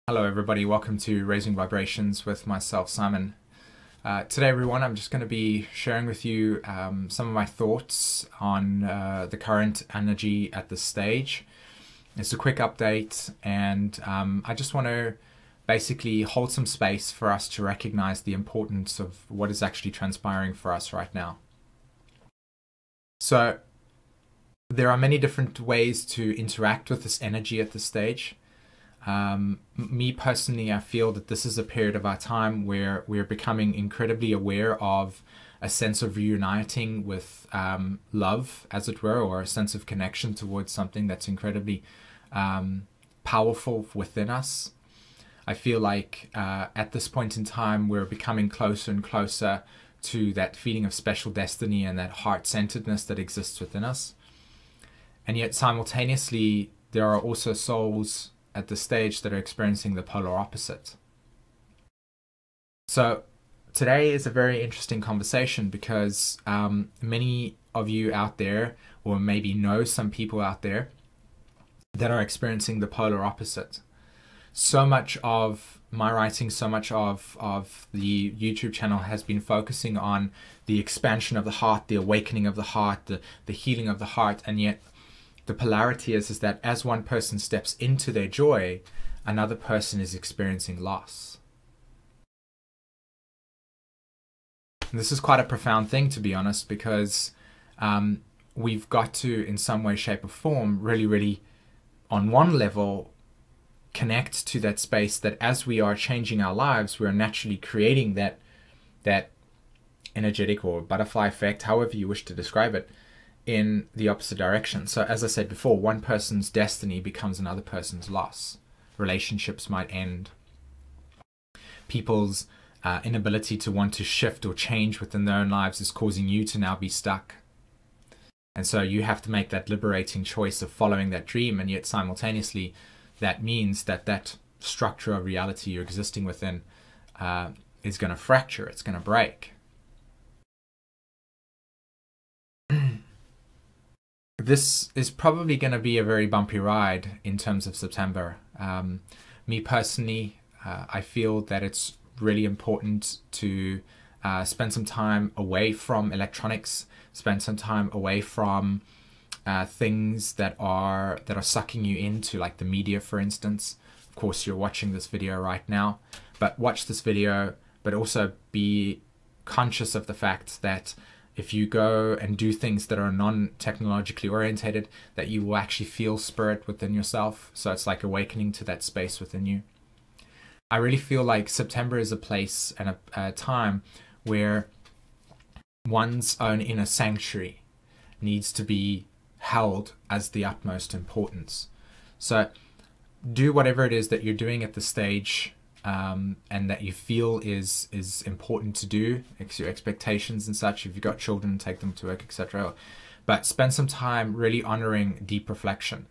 Hello everybody, welcome to Raising Vibrations with myself, Simon. Today everyone, I'm just going to be sharing with you some of my thoughts on the current energy at this stage. It's a quick update, and I just want to basically hold some space for us to recognize the importance of what is actually transpiring for us right now. So there are many different ways to interact with this energy at this stage. Me personally, I feel that this is a period of our time where we're becoming incredibly aware of a sense of reuniting with love, as it were, or a sense of connection towards something that's incredibly powerful within us. I feel like at this point in time, we're becoming closer and closer to that feeling of special destiny and that heart-centeredness that exists within us. And yet simultaneously, there are also souls at the stage that are experiencing the polar opposite. So today is a very interesting conversation because many of you out there, or maybe know some people out there, that are experiencing the polar opposite. So much of my writing, so much of the YouTube channel has been focusing on the expansion of the heart, the awakening of the heart, the healing of the heart, and yet the polarity is that as one person steps into their joy, another person is experiencing loss. And this is quite a profound thing, to be honest, because we've got to, in some way, shape or form, really, on one level, connect to that space that as we are changing our lives, we're naturally creating that energetic or butterfly effect, however you wish to describe it, in the opposite direction. So as I said before, one person's destiny becomes another person's loss. Relationships might end. People's inability to want to shift or change within their own lives is causing you to now be stuck. And so you have to make that liberating choice of following that dream, and yet simultaneously that means that that structure of reality you're existing within is going to fracture, it's going to break. This is probably going to be a very bumpy ride in terms of September. Me personally, I feel that it's really important to spend some time away from electronics, spend some time away from things that are sucking you into, like the media, for instance. Of course, you're watching this video right now, but watch this video, but also be conscious of the fact that if you go and do things that are non-technologically orientated, that you will actually feel spirit within yourself. So it's like awakening to that space within you. I really feel like September is a place and a time where one's own inner sanctuary needs to be held as the utmost importance. So do whatever it is that you're doing at this stage, and that you feel is important to do, your expectations and such. If you've got children, take them to work, etc. But spend some time really honoring deep reflection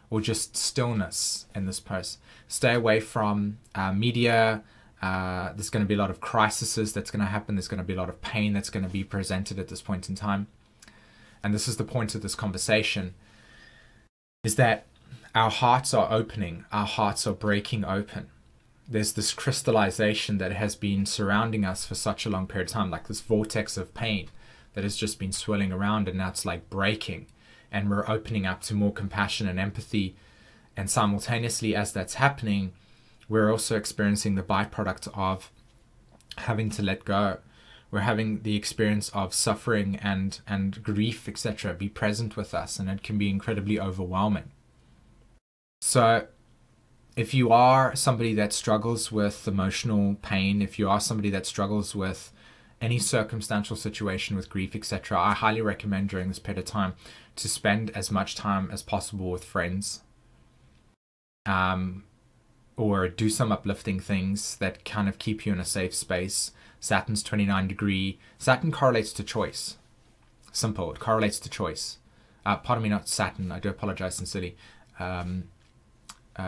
or just stillness in this process. Stay away from media. There's going to be a lot of crises that's going to happen. There's going to be a lot of pain that's going to be presented at this point in time. And this is the point of this conversation, is that our hearts are opening. Our hearts are breaking open. There's this crystallization that has been surrounding us for such a long period of time, like this vortex of pain that has just been swirling around, and now it's like breaking, and we're opening up to more compassion and empathy. And simultaneously, as that's happening, we're also experiencing the byproduct of having to let go. We're having the experience of suffering and grief, etc., be present with us, and it can be incredibly overwhelming. So if you are somebody that struggles with emotional pain, if you are somebody that struggles with any circumstantial situation with grief, etc., I highly recommend during this period of time to spend as much time as possible with friends, or do some uplifting things that kind of keep you in a safe space. Saturn's 29-degree. Saturn correlates to choice. Simple. It correlates to choice. Pardon me, not Saturn. I do apologize sincerely.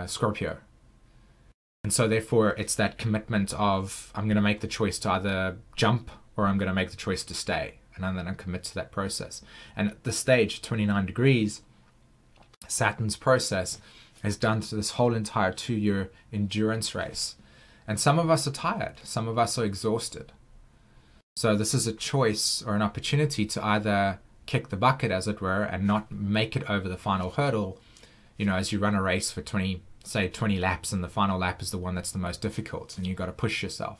Scorpio. And so therefore it's that commitment of, I'm going to make the choice to either jump or I'm going to make the choice to stay, and then I commit to that process. And at this stage, 29 degrees, Saturn's process has done through this whole entire 2-year endurance race. And some of us are tired, some of us are exhausted. So this is a choice or an opportunity to either kick the bucket, as it were, and not make it over the final hurdle. You know, as you run a race for 20 laps, and the final lap is the one that's the most difficult, and you've got to push yourself.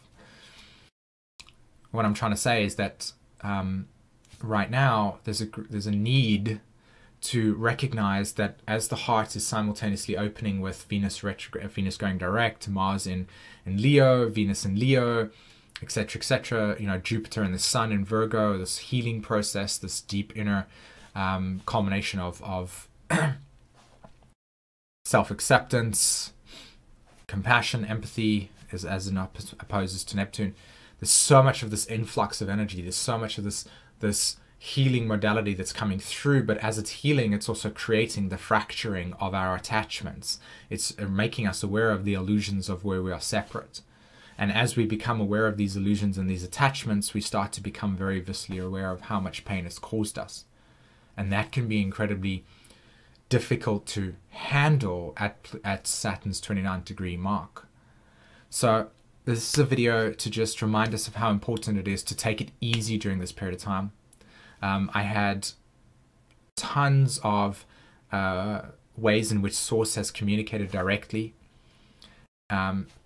What I'm trying to say is that right now there's a need to recognize that as the heart is simultaneously opening with Venus going direct, Mars in Leo, Venus in Leo, etc., etc., you know, Jupiter and the Sun in Virgo, this healing process, this deep inner culmination of self-acceptance, compassion, empathy, as opposes to Neptune. There's so much of this influx of energy. There's so much of this healing modality that's coming through, but as it's healing, it's also creating the fracturing of our attachments. It's making us aware of the illusions of where we are separate. And as we become aware of these illusions and these attachments, we start to become very viscerally aware of how much pain it's caused us. And that can be incredibly difficult to handle at Saturn's 29-degree mark. So this is a video to just remind us of how important it is to take it easy during this period of time. I had tons of ways in which Source has communicated directly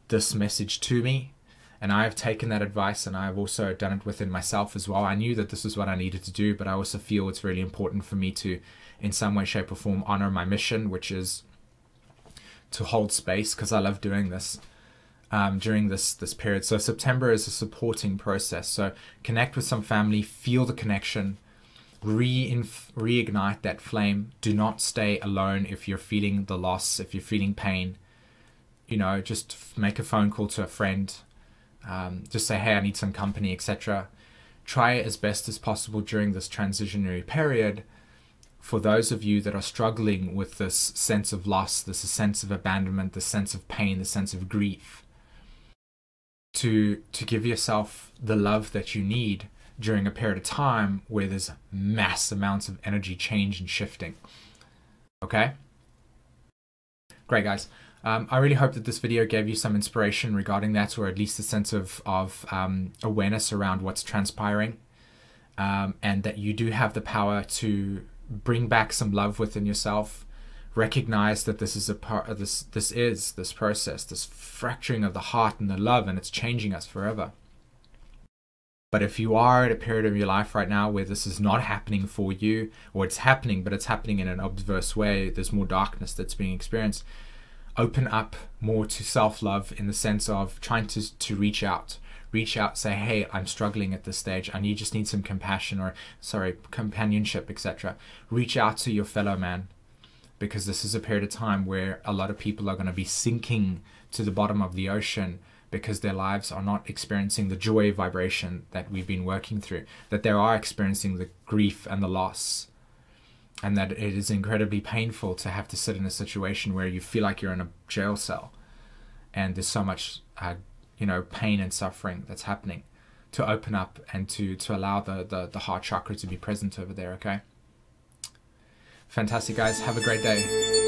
this message to me, and I have taken that advice, and I have also done it within myself as well. I knew that this is what I needed to do, but I also feel it's really important for me to, in some way, shape or form, honor my mission, which is to hold space, because I love doing this during this period. So September is a supporting process. So connect with some family, feel the connection, reignite that flame. Do not stay alone if you're feeling the loss, if you're feeling pain. You know, just make a phone call to a friend. Just say, hey, I need some company, etc. Try as best as possible during this transitionary period, for those of you that are struggling with this sense of loss, this sense of abandonment, this sense of pain, this sense of grief, to give yourself the love that you need during a period of time where there's mass amounts of energy change and shifting. Okay? Great, guys. I really hope that this video gave you some inspiration regarding that, or at least a sense of awareness around what's transpiring, and that you do have the power to bring back some love within yourself. Recognize that this is a part of this process, this fracturing of the heart and the love, and it's changing us forever. But if you are at a period of your life right now where this is not happening for you, or it's happening, but it's happening in an obverse way, there's more darkness that's being experienced, open up more to self-love, in the sense of trying to reach out, say, hey, I'm struggling at this stage. You just need some compassion, or companionship, etc. Reach out to your fellow man, because this is a period of time where a lot of people are going to be sinking to the bottom of the ocean, because their lives are not experiencing the joy vibration that we've been working through, that they are experiencing the grief and the loss, and that it is incredibly painful to have to sit in a situation where you feel like you're in a jail cell, and there's so much pain and suffering that's happening. To open up and to allow the heart chakra to be present over there. Okay, fantastic, guys. Have a great day.